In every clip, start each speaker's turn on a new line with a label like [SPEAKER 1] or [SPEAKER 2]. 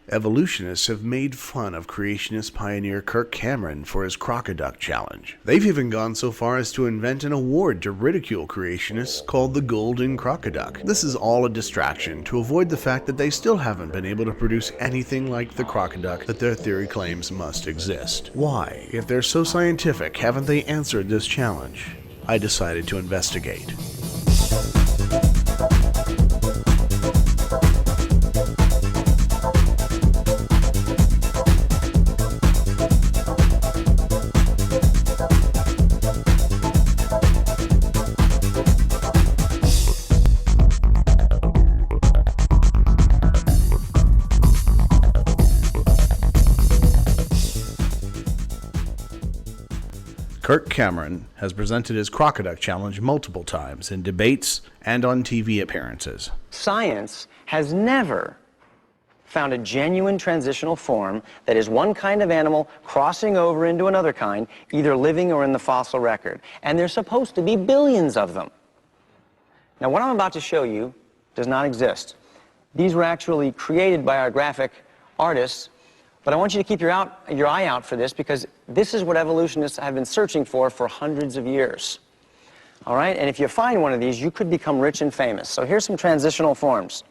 [SPEAKER 1] Evolutionists have made fun of creationist pioneer Kirk Cameron for his Crocoduck challenge. They've even gone so far as to invent an award to ridicule creationists called the Golden Crocoduck. This is all a distraction to avoid the fact that they still haven't been able to produce anything like the Crocoduck that their theory claims must exist. Why, if they're so scientific, haven't they answered this challenge? I decided to investigate. Kirk Cameron has presented his Crocoduck challenge multiple times in debates and on TV appearances.
[SPEAKER 2] Science has never found a genuine transitional form that is one kind of animal crossing over into another kind, either living or in the fossil record. And there's supposed to be billions of them. Now, what I'm about to show you does not exist. These were actually created by our graphic artists. But I want you to keep your eye out for this, because this is what evolutionists have been searching for hundreds of years. All right? And if you find one of these, you could become rich and famous. So here's some transitional forms.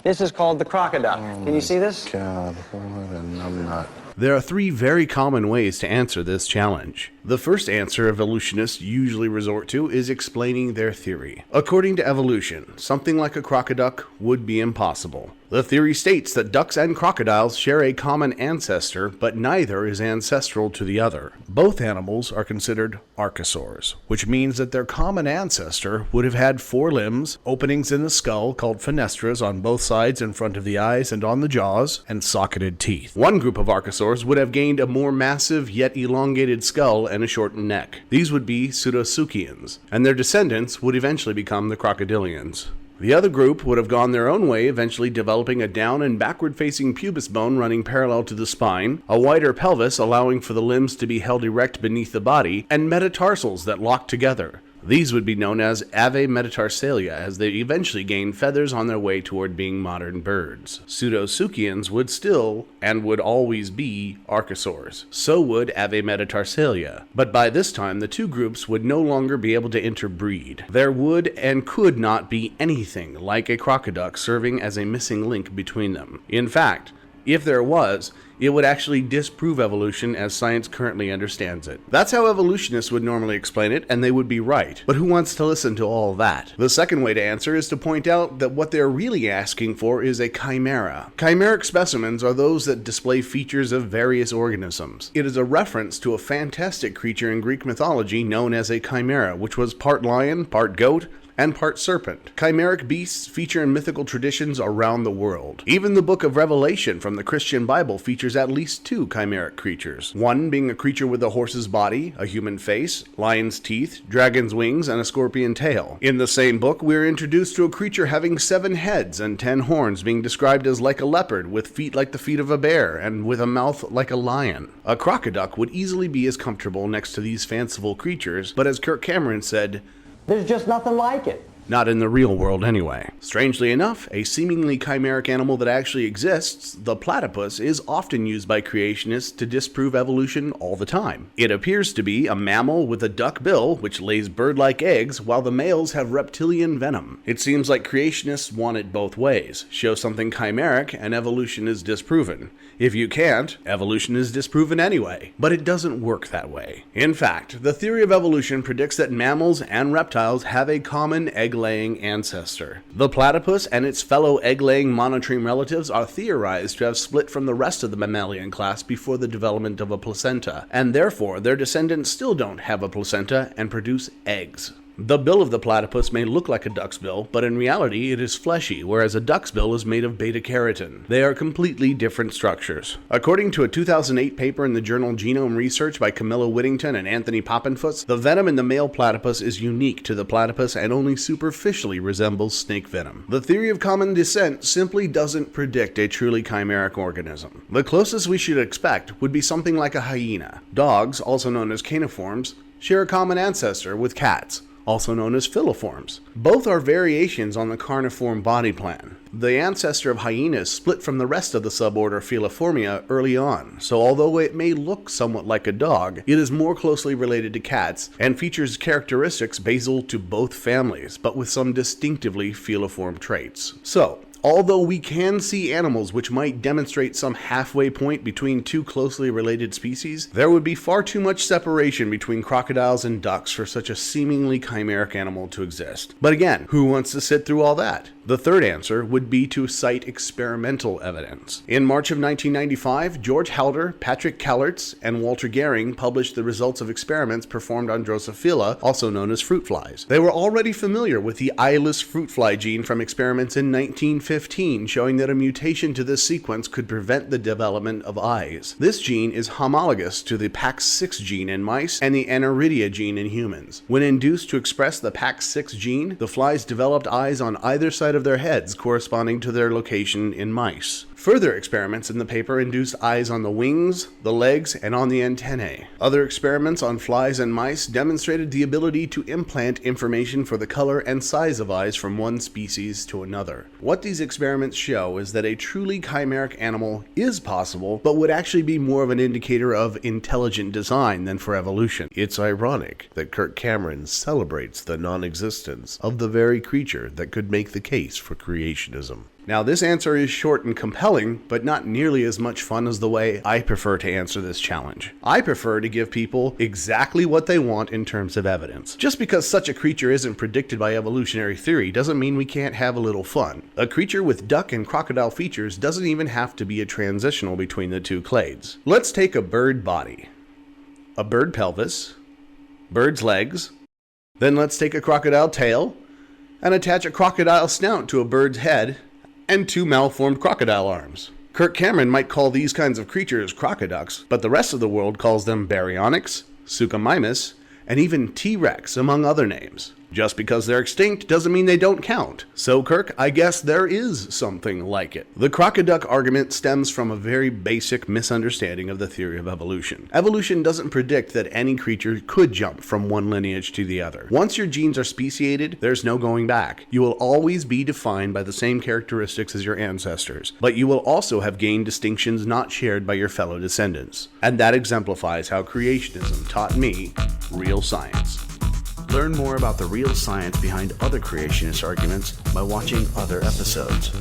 [SPEAKER 2] This is called the crocoduck. Can you see this?
[SPEAKER 3] God, I'm not.
[SPEAKER 1] There are three very common ways to answer this challenge. The first answer evolutionists usually resort to is explaining their theory. According to evolution, something like a crocoduck would be impossible. The theory states that ducks and crocodiles share a common ancestor, but neither is ancestral to the other. Both animals are considered archosaurs, which means that their common ancestor would have had four limbs, openings in the skull called fenestras on both sides in front of the eyes and on the jaws, and socketed teeth. One group of archosaurs would have gained a more massive yet elongated skull and a shortened neck. These would be Pseudosuchians, and their descendants would eventually become the crocodilians. The other group would have gone their own way, eventually developing a down and backward-facing pubis bone running parallel to the spine, a wider pelvis allowing for the limbs to be held erect beneath the body, and metatarsals that lock together. These would be known as Avemetatarsalia, as they eventually gained feathers on their way toward being modern birds. Pseudosuchians would still, and would always be, archosaurs. So would Avemetatarsalia. But by this time, the two groups would no longer be able to interbreed. There would and could not be anything like a crocoduck serving as a missing link between them. In fact, if there was, it would actually disprove evolution as science currently understands it. That's how evolutionists would normally explain it, and they would be right. But who wants to listen to all that? The second way to answer is to point out that what they're really asking for is a chimera. Chimeric specimens are those that display features of various organisms. It is a reference to a fantastic creature in Greek mythology known as a chimera, which was part lion, part goat, and part serpent. Chimeric beasts feature in mythical traditions around the world. Even the book of Revelation from the Christian Bible features at least two chimeric creatures. One being a creature with a horse's body, a human face, lion's teeth, dragon's wings, and a scorpion tail. In the same book, we are introduced to a creature having 7 heads and 10 horns, being described as like a leopard, with feet like the feet of a bear, and with a mouth like a lion. A crocoduck would easily be as comfortable next to these fanciful creatures, but as Kirk Cameron said,
[SPEAKER 2] There's just nothing like it.
[SPEAKER 1] not in the real world anyway. Strangely enough, a seemingly chimeric animal that actually exists, the platypus, is often used by creationists to disprove evolution all the time. It appears to be a mammal with a duck bill, which lays bird-like eggs, while the males have reptilian venom. It seems like creationists want it both ways. Show something chimeric, and evolution is disproven. If you can't, evolution is disproven anyway. But it doesn't work that way. In fact, the theory of evolution predicts that mammals and reptiles have a common egg-laying ancestor. The platypus and its fellow egg-laying monotreme relatives are theorized to have split from the rest of the mammalian class before the development of a placenta, and therefore their descendants still don't have a placenta and produce eggs. The bill of the platypus may look like a duck's bill, but in reality it is fleshy, whereas a duck's bill is made of beta-keratin. They are completely different structures. According to a 2008 paper in the journal Genome Research by Camilla Whittington and Anthony Poppenfuss, the venom in the male platypus is unique to the platypus and only superficially resembles snake venom. The theory of common descent simply doesn't predict a truly chimeric organism. The closest we should expect would be something like a hyena. Dogs, also known as Carniforms, share a common ancestor with cats. also known as filiforms. Both are variations on the carniform body plan. The ancestor of hyenas split from the rest of the suborder Filiformia early on, so although it may look somewhat like a dog, it is more closely related to cats and features characteristics basal to both families, but with some distinctively filiform traits. So, although we can see animals which might demonstrate some halfway point between two closely related species, there would be far too much separation between crocodiles and ducks for such a seemingly chimeric animal to exist. But again, who wants to sit through all that? The third answer would be to cite experimental evidence. In March of 1995, George Halder, Patrick Kallertz, and Walter Gehring published the results of experiments performed on Drosophila, also known as fruit flies. They were already familiar with the eyeless fruit fly gene from experiments in 1915, showing that a mutation to this sequence could prevent the development of eyes. This gene is homologous to the PAX6 gene in mice and the aniridia gene in humans. When induced to express the PAX6 gene, the flies developed eyes on either side of their heads corresponding to their location in mice. Further experiments in the paper induced eyes on the wings, the legs, and on the antennae. Other experiments on flies and mice demonstrated the ability to implant information for the color and size of eyes from one species to another. What these experiments show is that a truly chimeric animal is possible, but would actually be more of an indicator of intelligent design than for evolution. It's ironic that Kirk Cameron celebrates the non-existence of the very creature that could make the case for creationism. Now, this answer is short and compelling, but not nearly as much fun as the way I prefer to answer this challenge. I prefer to give people exactly what they want in terms of evidence. Just because such a creature isn't predicted by evolutionary theory doesn't mean we can't have a little fun. A creature with duck and crocodile features doesn't even have to be a transitional between the two clades. Let's take a bird body, a bird pelvis, bird's legs, then let's take a crocodile tail and attach a crocodile snout to a bird's head and two malformed crocodile arms. Kirk Cameron might call these kinds of creatures crocoducks, but the rest of the world calls them baryonyx, suchomimus, and even T-Rex, among other names. Just because they're extinct doesn't mean they don't count. So Kirk, I guess there is something like it. The Crocoduck argument stems from a very basic misunderstanding of the theory of evolution. Evolution doesn't predict that any creature could jump from one lineage to the other. Once your genes are speciated, there's no going back. You will always be defined by the same characteristics as your ancestors, but you will also have gained distinctions not shared by your fellow descendants. And that exemplifies how creationism taught me real science.
[SPEAKER 4] Learn more about the real science behind other creationist arguments by watching other episodes.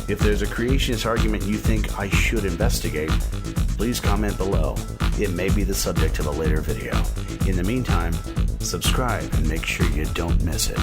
[SPEAKER 4] If there's a creationist argument you think I should investigate, please comment below. It may be the subject of a later video. In the meantime, subscribe and make sure you don't miss it.